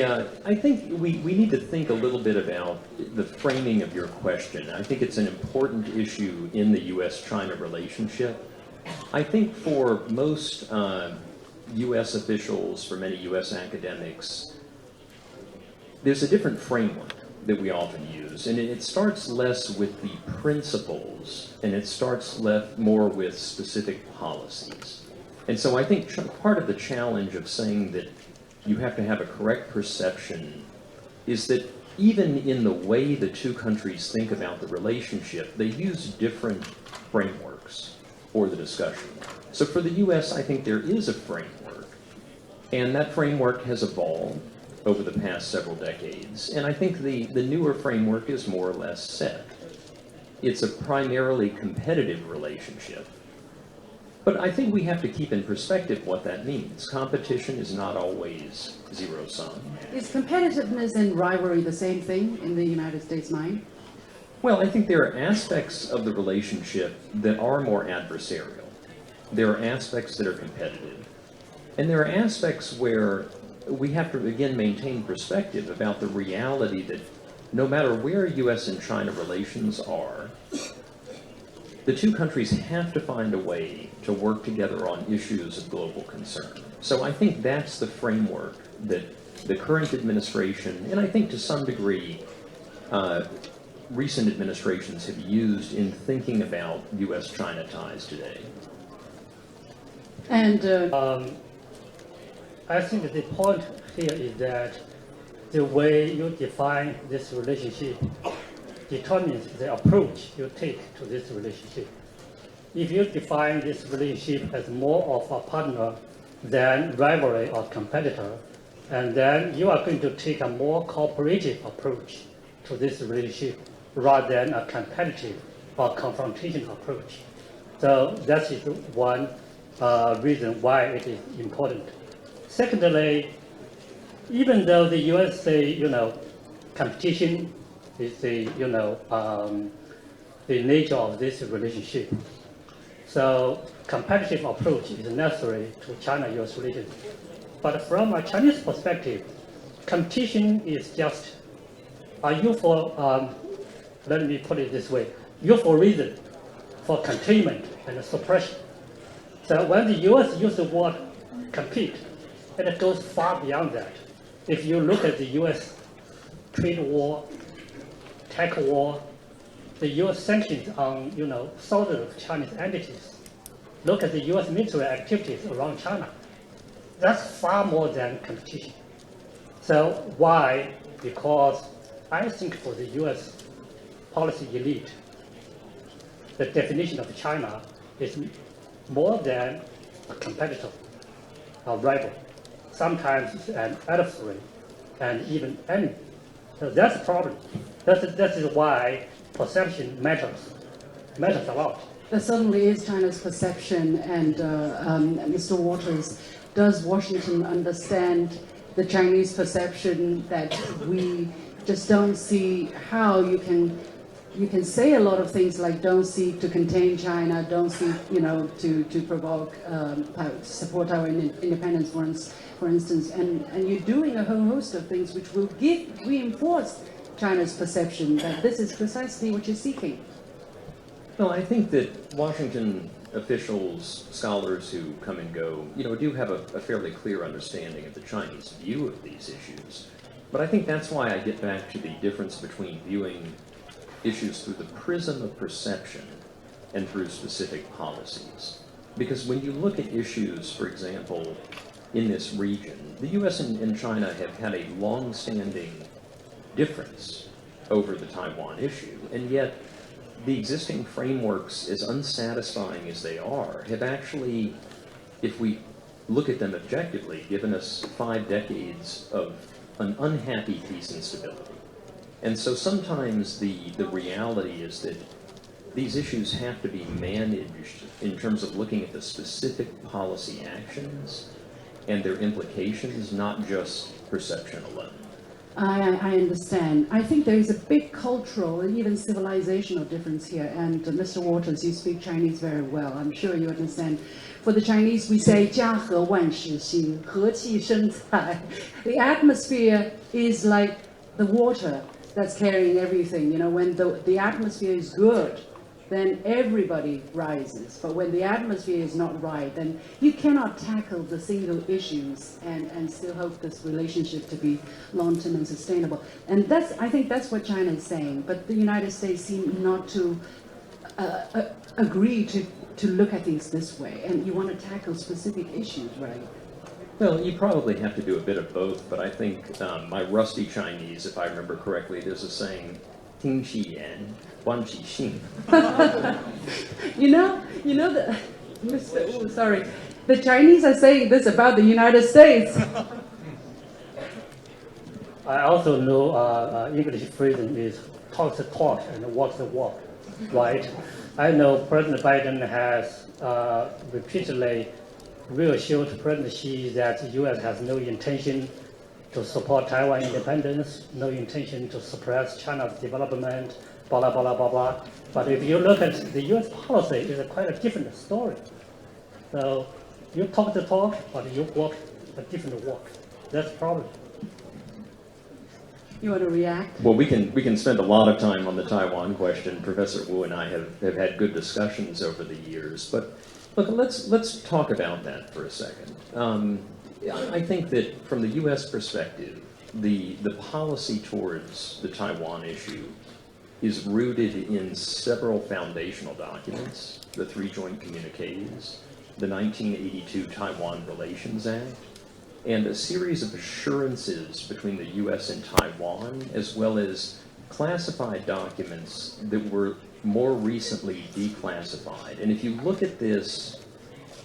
Yeah, I think we need to think a little bit about the framing of your question. I think it's an important issue in the U.S.-China relationship. I think for most U.S. officials, for many U.S. academics, there's a different framework that we often use, and it starts less with the principles, and it starts more with specific policies. And so I think part of the challenge of saying that you have to have a correct perception is that even in the way the two countries think about the relationship, they use different frameworks for the discussion. So for the U.S., I think there is a framework, and that framework has evolved over the past several decades, and I think the newer framework is more or less set. It's a primarily competitive relationship. But I think we have to keep in perspective what that means. Competition is not always zero-sum. Is competitiveness and rivalry the same thing in the United States mind? Well, I think there are aspects of the relationship that are more adversarial. There are aspects that are competitive. And there are aspects where we have to, again, maintain perspective about the reality that no matter where U.S. and China relations are, the two countries have to find a way to work together on issues of global concern. So I think that's the framework that the current administration, and I think to some degree, recent administrations have used in thinking about U.S.-China ties today. And I think the point here is that the way you define this relationship determines the approach you take to this relationship. If you define this relationship as more of a partner than rivalry or competitor, and then you are going to take a more cooperative approach to this relationship rather than a competitive or confrontation approach. So that is one reason why it is important. Secondly, even though the U.S. say, competition is the nature of this relationship. So competitive approach is necessary to China-U.S. relations. But from a Chinese perspective, competition is just a useful, let me put it this way, useful reason for containment and suppression. So when the U.S. uses the word compete, it goes far beyond that. If you look at the U.S. trade war, tech war, the U.S. sanctions on, thousands of Chinese entities. Look at the U.S. military activities around China. That's far more than competition. So why? Because I think for the U.S. policy elite, the definition of China is more than a competitor, a rival. Sometimes it's an adversary, and even enemy. So that's the problem. That is why perception matters a lot. There certainly is China's perception, and Mr. Waters, does Washington understand the Chinese perception that we just don't see how you can say a lot of things like don't seek to contain China, don't seek to provoke support our independence, for instance, and you're doing a whole host of things which will reinforce China's perception that this is precisely what you're seeking. Well, I think that Washington officials, scholars who come and go, do have a fairly clear understanding of the Chinese view of these issues. But I think that's why I get back to the difference between viewing issues through the prism of perception and through specific policies. Because when you look at issues, for example, in this region, the U.S. and China have had a long-standing difference over the Taiwan issue, and yet the existing frameworks, as unsatisfying as they are, have actually, if we look at them objectively, given us 5 decades of an unhappy peace and stability. And so sometimes the reality is that these issues have to be managed in terms of looking at the specific policy actions and their implications, not just perception alone. I understand. I think there is a big cultural and even civilizational difference here. And Mr. Waters, you speak Chinese very well. I'm sure you understand For the Chinese, we say 家和万事兴, 和气生财. The atmosphere is like the water that's carrying everything. You know, when the atmosphere is good, then everybody rises. But when the atmosphere is not right, then you cannot tackle the single issues and still hope this relationship to be long-term and sustainable. And I think that's what China is saying. But the United States seem not to agree to look at things this way. And you want to tackle specific issues, right? Well, you probably have to do a bit of both, but I think my rusty Chinese, if I remember correctly, there's a saying, 听其言, 观其行. You know the the Chinese are saying this about the United States. I also know English phrasing is talk the talk and walk the walk, right? I know President Biden has repeatedly reassured President Xi that the U.S. has no intention to support Taiwan independence, no intention to suppress China's development, blah, blah, blah, blah, blah. But if you look at the U.S. policy, it's quite a different story. So you talk the talk, but you walk a different walk. That's the problem. You want to react? Well, we can spend a lot of time on the Taiwan question. Professor Wu and I have had good discussions over the years. But look, let's talk about that for a second. I think that from the U.S. perspective, the policy towards the Taiwan issue is rooted in several foundational documents, the 3 joint communiques, the 1982 Taiwan Relations Act, and a series of assurances between the U.S. and Taiwan, as well as classified documents that were more recently declassified. And if you look at this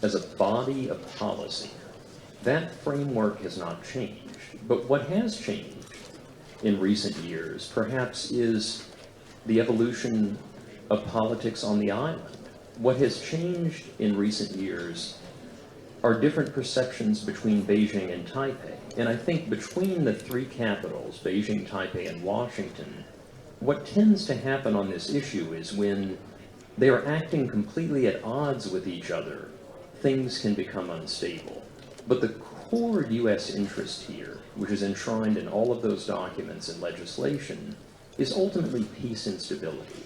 as a body of policy, that framework has not changed. But what has changed in recent years, perhaps, is the evolution of politics on the island. What has changed in recent years are different perceptions between Beijing and Taipei. And I think between the 3 capitals, Beijing, Taipei, and Washington, what tends to happen on this issue is when they are acting completely at odds with each other, things can become unstable. But the core U.S. interest here, which is enshrined in all of those documents and legislation, is ultimately peace and stability.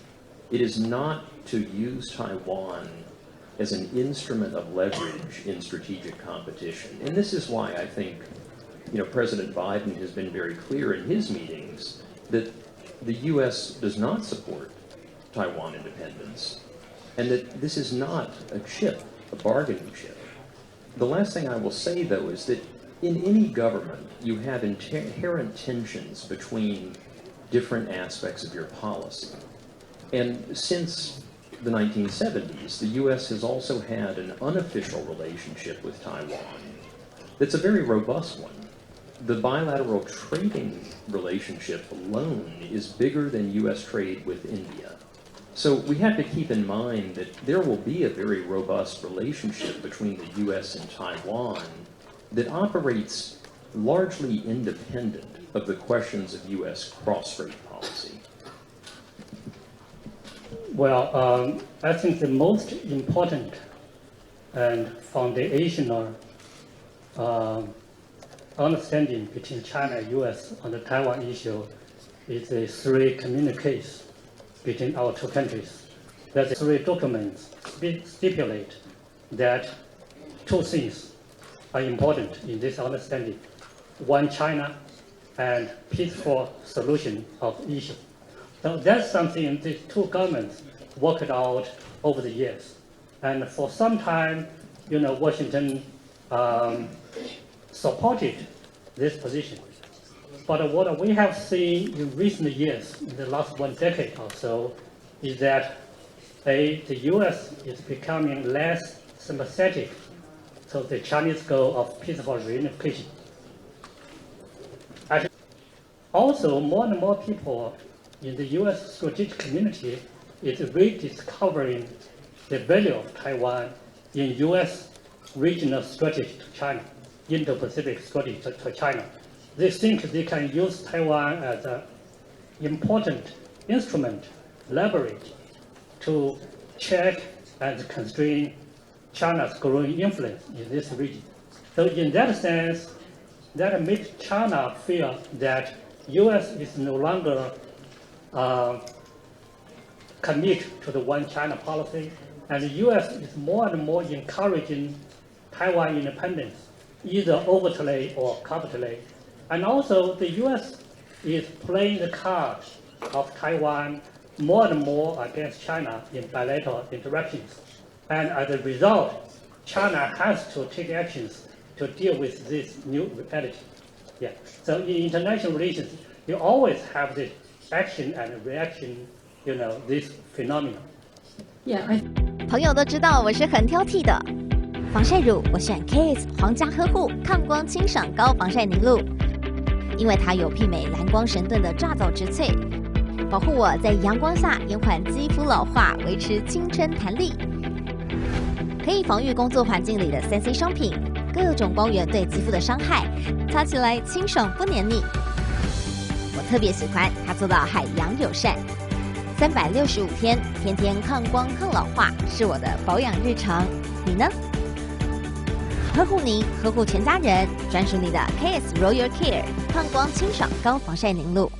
It is not to use Taiwan as an instrument of leverage in strategic competition. And this is why I think, President Biden has been very clear in his meetings that the U.S. does not support Taiwan independence, and that this is not a chip, a bargaining chip. The last thing I will say, though, is that in any government, you have inherent tensions between different aspects of your policy. And since the 1970s, the U.S. has also had an unofficial relationship with Taiwan that's a very robust one. The bilateral trading relationship alone is bigger than U.S. trade with India. So we have to keep in mind that there will be a very robust relationship between the U.S. and Taiwan that operates largely independent of the questions of U.S. cross-strait policy. Well, I think the most important and foundational understanding between China and U.S. on the Taiwan issue is the 3 communiques between our 2 countries. The 3 documents stipulate that 2 things are important in this understanding. 1 China and peaceful solution of issue. So that's something these 2 governments worked out over the years. And for some time, Washington supported this position. But what we have seen in recent years, in the last 1 decade or so, is that the U.S. is becoming less sympathetic to the Chinese goal of peaceful reunification. Also, more and more people in the U.S. strategic community is rediscovering the value of Taiwan in U.S. regional strategy to China, Indo-Pacific strategy to China. They think they can use Taiwan as an important instrument, leverage, to check and constrain China's growing influence in this region. So in that sense, that makes China feel that U.S. is no longer commit to the one China policy, and the U.S. is more and more encouraging Taiwan independence, either overtly or covertly. And also the U.S. is playing the card of Taiwan more and more against China in bilateral interactions. And as a result, China has to take actions to deal with this new reality. Yeah. So in international relations, you always have this action and reaction, this phenomenon. Yeah, 朋友都知道我是很挑剔的，防晒乳我选 KS 皇家呵护抗光清爽高防晒凝露，因为它有媲美蓝光神盾的抓藻植萃，保护我在阳光下延缓肌肤老化，维持青春弹力，可以防御工作环境里的3C 商品，各种光源对肌肤的伤害，擦起来清爽不黏腻。我特别喜欢它做到海洋友善，365天，天天抗光抗老化，是我的保养日常。你呢？呵护您，呵护全家人，专属你的 KS Royal Care 抗光清爽高防晒凝露。